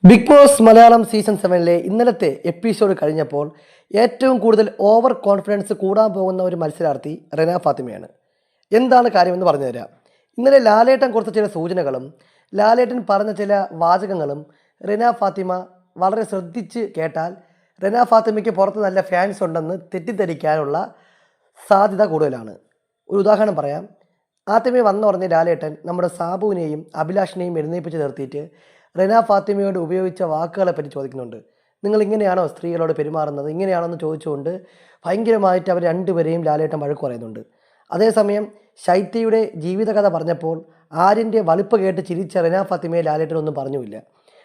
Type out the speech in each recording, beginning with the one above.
Big boss Malayalam season 7 ഇന്നലത്തെ episode കഴിഞ്ഞപ്പോൾ ഏറ്റവും കൂടുതൽ ഓവർ കോൺഫിഡൻസ് കൂടാൻ പോകുന്ന ഒരു മത്സരാർത്ഥി റെന ഫാത്തിമയാണ്. എന്താണ് കാര്യമെന്ന് പറഞ്ഞുതരാം. ഇന്നലെ ലാലേട്ടൻ കൊടുത്ത ചില സൂചനകളും ലാലേട്ടൻ പറഞ്ഞ ചില വാചകങ്ങളും റെന ഫാത്തിമ വളരെ ശ്രദ്ധിച്ച് കേട്ടാൽ റെന ഫാത്തിമയ്ക്ക് പുറത്ത് നല്ല ഫാൻസ് ഉണ്ടെന്ന് തെറ്റിദ്ധരിക്കാനുള്ള സാധ്യത കൂടുതലാണ്. ഒരു ഉദാഹരണം പറയാം. ആദ്യമേ വന്നു പറഞ്ഞ ലാലേട്ടൻ നമ്മുടെ സാബുവിനെയും അഭിലാഷിനെയും എഴുന്നേൽപ്പിച്ച് നിർത്തിയിട്ട് റെന ഫാത്തിമയോട് ഉപയോഗിച്ച വാക്കുകളെ പറ്റി ചോദിക്കുന്നുണ്ട്. നിങ്ങൾ ഇങ്ങനെയാണോ സ്ത്രീകളോട് പെരുമാറുന്നത്, ഇങ്ങനെയാണോ എന്ന് ചോദിച്ചുകൊണ്ട് ഭയങ്കരമായിട്ട് അവർ രണ്ടുപേരെയും ലാലേട്ടൻ വഴക്ക് പറയുന്നുണ്ട്. അതേസമയം ശൈത്യയുടെ ജീവിതകഥ പറഞ്ഞപ്പോൾ ആര്യൻ്റെ വളിപ്പ് കേട്ട് ചിരിച്ച റെന ഫാത്തിമയെ ലാലേട്ടൻ ഒന്നും പറഞ്ഞുമില്ല.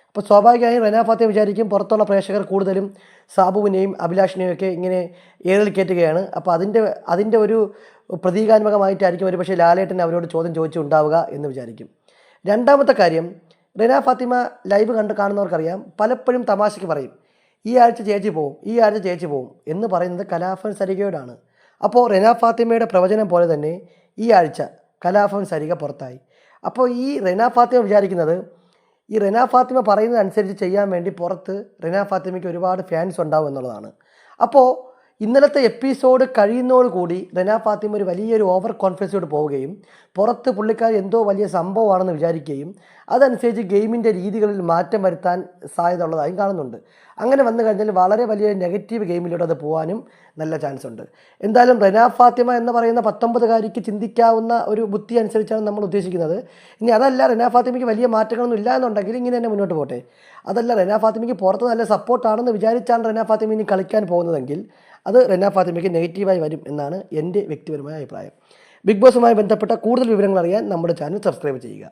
അപ്പോൾ സ്വാഭാവികമായും റെന ഫാത്തിമ വിചാരിക്കും പുറത്തുള്ള പ്രേക്ഷകർ കൂടുതലും സാബുവിനെയും അഭിലാഷിനെയും ഒക്കെ ഇങ്ങനെ ഏറിൽ കയറ്റുകയാണ്. അപ്പോൾ അതിൻ്റെ ഒരു പ്രതീകാത്മകമായിട്ടായിരിക്കും ഒരു പക്ഷേ ലാലേട്ടൻ അവരോട് ചോദ്യം ചോദിച്ചുണ്ടാവുക എന്ന് വിചാരിക്കും. രണ്ടാമത്തെ കാര്യം, റെന ഫാത്തിമ ലൈവ് കാണുന്നവർക്കറിയാം, പലപ്പോഴും തമാശയ്ക്ക് പറയും ഈ ആഴ്ച ചേച്ചി പോവും എന്ന് പറയുന്നത് കലാഭവൻ സരികയോടാണ്. അപ്പോൾ റെന ഫാത്തിമയുടെ പ്രവചനം പോലെ തന്നെ ഈ ആഴ്ച കലാഭവൻ സരിക പുറത്തായി. അപ്പോൾ ഈ റെന ഫാത്തിമ വിചാരിക്കുന്നത് ഈ റെന ഫാത്തിമ പറയുന്നതനുസരിച്ച് ചെയ്യാൻ വേണ്ടി പുറത്ത് റെന ഫാത്തിമയ്ക്ക് ഒരുപാട് ഫാൻസ് ഉണ്ടാവും എന്നുള്ളതാണ്. അപ്പോൾ ഇന്നലത്തെ എപ്പിസോഡ് കഴിയുന്നതോടുകൂടി റെന ഫാത്തിമ ഒരു വലിയൊരു ഓവർ കോൺഫിഡൻസോട് പോവുകയും പുറത്ത് പുള്ളിക്കാർ എന്തോ വലിയ സംഭവമാണെന്ന് വിചാരിക്കുകയും അതനുസരിച്ച് ഗെയിമിൻ്റെ രീതികളിൽ മാറ്റം വരുത്താൻ സാധ്യത ഉള്ളതായും കാണുന്നുണ്ട്. അങ്ങനെ വന്നു കഴിഞ്ഞാൽ വളരെ വലിയ നെഗറ്റീവ് ഗെയിമിലൂടെ അത് പോകാനും നല്ല ചാൻസ് ഉണ്ട്. എന്തായാലും റെന ഫാത്തിമ എന്ന് പറയുന്ന 19-കാരിക്ക് ചിന്തിക്കാവുന്ന ഒരു ബുദ്ധി അനുസരിച്ചാണ് നമ്മൾ ഉദ്ദേശിക്കുന്നത്. ഇനി അതല്ല, റെന ഫാത്തിമയ്ക്ക് വലിയ മാറ്റങ്ങളൊന്നും ഇല്ല എന്നുണ്ടെങ്കിൽ ഇങ്ങനെ തന്നെ മുന്നോട്ട് പോട്ടെ. അതല്ല, റെന ഫാത്തിമയ്ക്ക് പുറത്ത് നല്ല സപ്പോർട്ടാണെന്ന് വിചാരിച്ചാണ് റെന ഫാത്തിമ ഇനി കളിക്കാൻ പോകുന്നതെങ്കിൽ അത് റെന ഫാത്തിമയ്ക്ക് നെഗറ്റീവായി വരും എന്നാണ് എൻ്റെ വ്യക്തിപരമായ അഭിപ്രായം. ബിഗ് ബോസുമായി ബന്ധപ്പെട്ട കൂടുതൽ വിവരങ്ങൾ അറിയാൻ നമ്മുടെ ചാനൽ സബ്സ്ക്രൈബ് ചെയ്യുക.